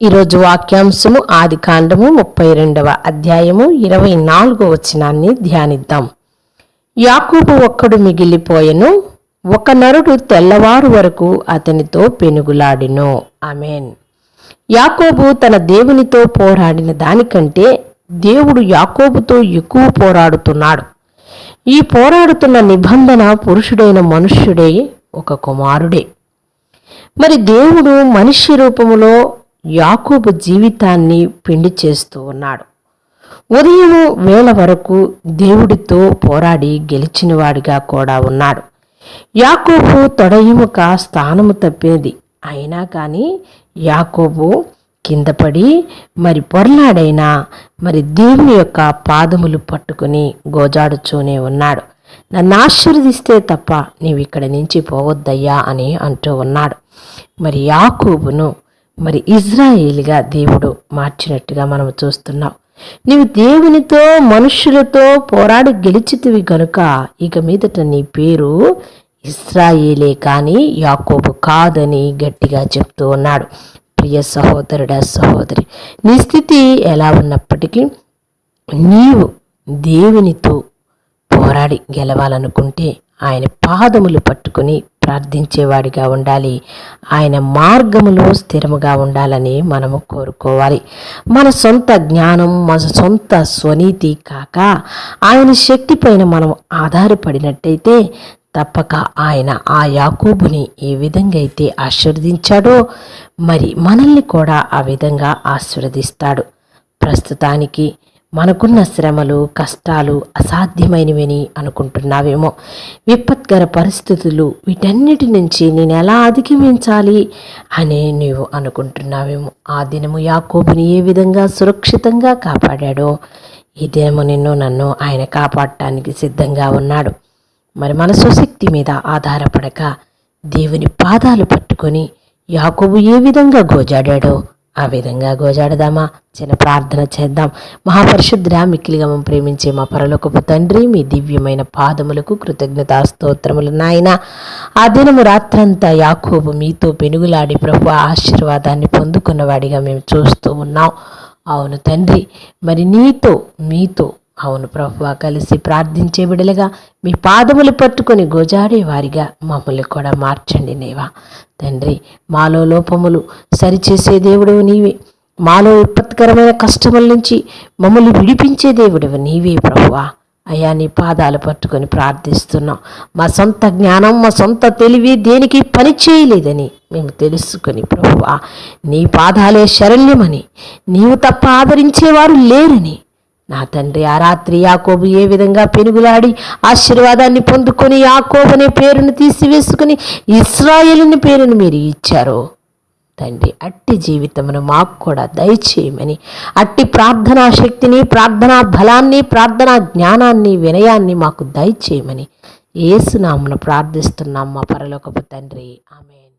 ఈరోజు వాక్యాంశము ఆదికాండము 32వ అధ్యాయము 24వ వచనాన్ని ధ్యానిద్దాం. యాకోబు ఒక్కడు మిగిలిపోయెను, ఒక నరుడు తెల్లవారు వరకు అతనితో పెనుగులాడెను. ఆమేన్. యాకోబు తన దేవునితో పోరాడిన దానికంటే దేవుడు యాకోబుతో ఎక్కువ పోరాడుతున్నాడు. ఈ పోరాడుతున్న నిబంధన పురుషుడైన మనుష్యుడే, ఒక కుమారుడే. మరి దేవుడు మనిషి రూపములో యాకోబు జీవితాన్ని పిండి చేస్తూ ఉన్నాడు. ఉదయం వేళ వరకు దేవుడితో పోరాడి గెలిచినవాడిగా కూడా ఉన్నాడు. యాకోబు తొడయముక స్థానము తప్పినది అయినా కానీ యాకోబు కిందపడి పొరలాడైనా దేవుని యొక్క పాదములు పట్టుకుని గోజాడుచూనే ఉన్నాడు. నన్ను ఆశీర్వదిస్తే తప్ప నీవు ఇక్కడి నుంచి పోవద్దయ్యా అని అంటూ ఉన్నాడు. యాకోబును ఇజ్రాయేలుగా దేవుడు మార్చినట్టుగా మనం చూస్తున్నాం. నీవు దేవునితో మనుష్యులతో పోరాడి గెలిచితివి గనుక ఇక మీదట నీ పేరు ఇజ్రాయేలే కానీ యాకోబు కాదని గట్టిగా చెప్తూ ఉన్నాడు. ప్రియ సహోదరుడా, సహోదరి, నీ స్థితి ఎలా ఉన్నప్పటికీ నీవు దేవునితో పోరాడి గెలవాలనుకుంటే ఆయన పాదములు పట్టుకుని ప్రార్థించేవాడిగా ఉండాలి. ఆయన మార్గములో స్థిరముగా ఉండాలని మనము కోరుకోవాలి. మన సొంత జ్ఞానం, మన సొంత స్వనీతి కాక ఆయన శక్తి పైన మనం ఆధారపడినట్టయితే తప్పక ఆయన ఆ యాకోబుని ఏ విధంగా అయితే ఆశీర్వదించాడో మనల్ని కూడా ఆ విధంగా ఆశీర్వదిస్తాడు. ప్రస్తుతానికి మనకున్న శ్రమలు, కష్టాలు అసాధ్యమైనవని అనుకుంటున్నావేమో. విపత్కర పరిస్థితులు, వీటన్నిటి నుంచి నేను ఎలా అధిగమించాలి అని నీవు అనుకుంటున్నావేమో. ఆ దినము యాకోబుని ఏ విధంగా సురక్షితంగా కాపాడాడో ఈ దినము నన్ను ఆయన కాపాడటానికి సిద్ధంగా ఉన్నాడు. మన స్వశక్తి మీద ఆధారపడక దేవుని పాదాలు పట్టుకొని యాకోబు ఏ విధంగా గోజాడాడో ఆ విధంగా గోజాడదామా? చిన్న ప్రార్థన చేద్దాం. మహాపరిశుద్ధుడా, మిక్కిలిగా మనం ప్రేమించే మా పరలోకపు తండ్రి, మీ దివ్యమైన పాదములకు కృతజ్ఞతా స్తోత్రములు నాయన. ఆ దినము రాత్రంతా యాకోబు మీతో పెనుగులాడి ప్రభు ఆశీర్వాదాన్ని పొందుకున్నవాడిగా మేము చూస్తూ ఉన్నాం. అవును తండ్రి, మీతో అవును ప్రభువా, కలిసి ప్రార్థించే బిడలుగా మీ పాదములు పట్టుకొని గోజాడే వారిగా మమ్మల్ని కూడా మార్చండి నేవా. తండ్రి, మాలో లోపములు సరిచేసే దేవుడు నీవే, మాలో విపత్కరమైన కష్టముల నుంచి మమ్మల్ని విడిపించే దేవుడు నీవే ప్రభువా. అయ్యా, నీ పాదాలు పట్టుకొని ప్రార్థిస్తున్నాం. మా సొంత జ్ఞానం, మా సొంత తెలివి దేనికి పని చేయలేదని మేము తెలుసుకొని ప్రభువా, నీ పాదాలే శరణ్యమని, నీవు తప్ప ఆదరించేవారు లేరని నా తండ్రి, ఆ రాత్రి యాకోబు ఏ విధంగా పెనుగులాడి ఆశీర్వాదాన్ని పొందుకొని యాకోబు అనే పేరును తీసివేసుకుని ఇశ్రాయేలు పేరును మీరు ఇచ్చారో తండ్రి, అట్టి జీవితమును మాకు కూడా దయచేయమని, అట్టి ప్రార్థనా శక్తిని, ప్రార్థనా బలాన్ని, ప్రార్థనా జ్ఞానాన్ని, వినయాన్ని మాకు దయచేయమని యేసు నామమున ప్రార్థిస్తున్నాం మా పరలోకపు తండ్రి. ఆమేన్.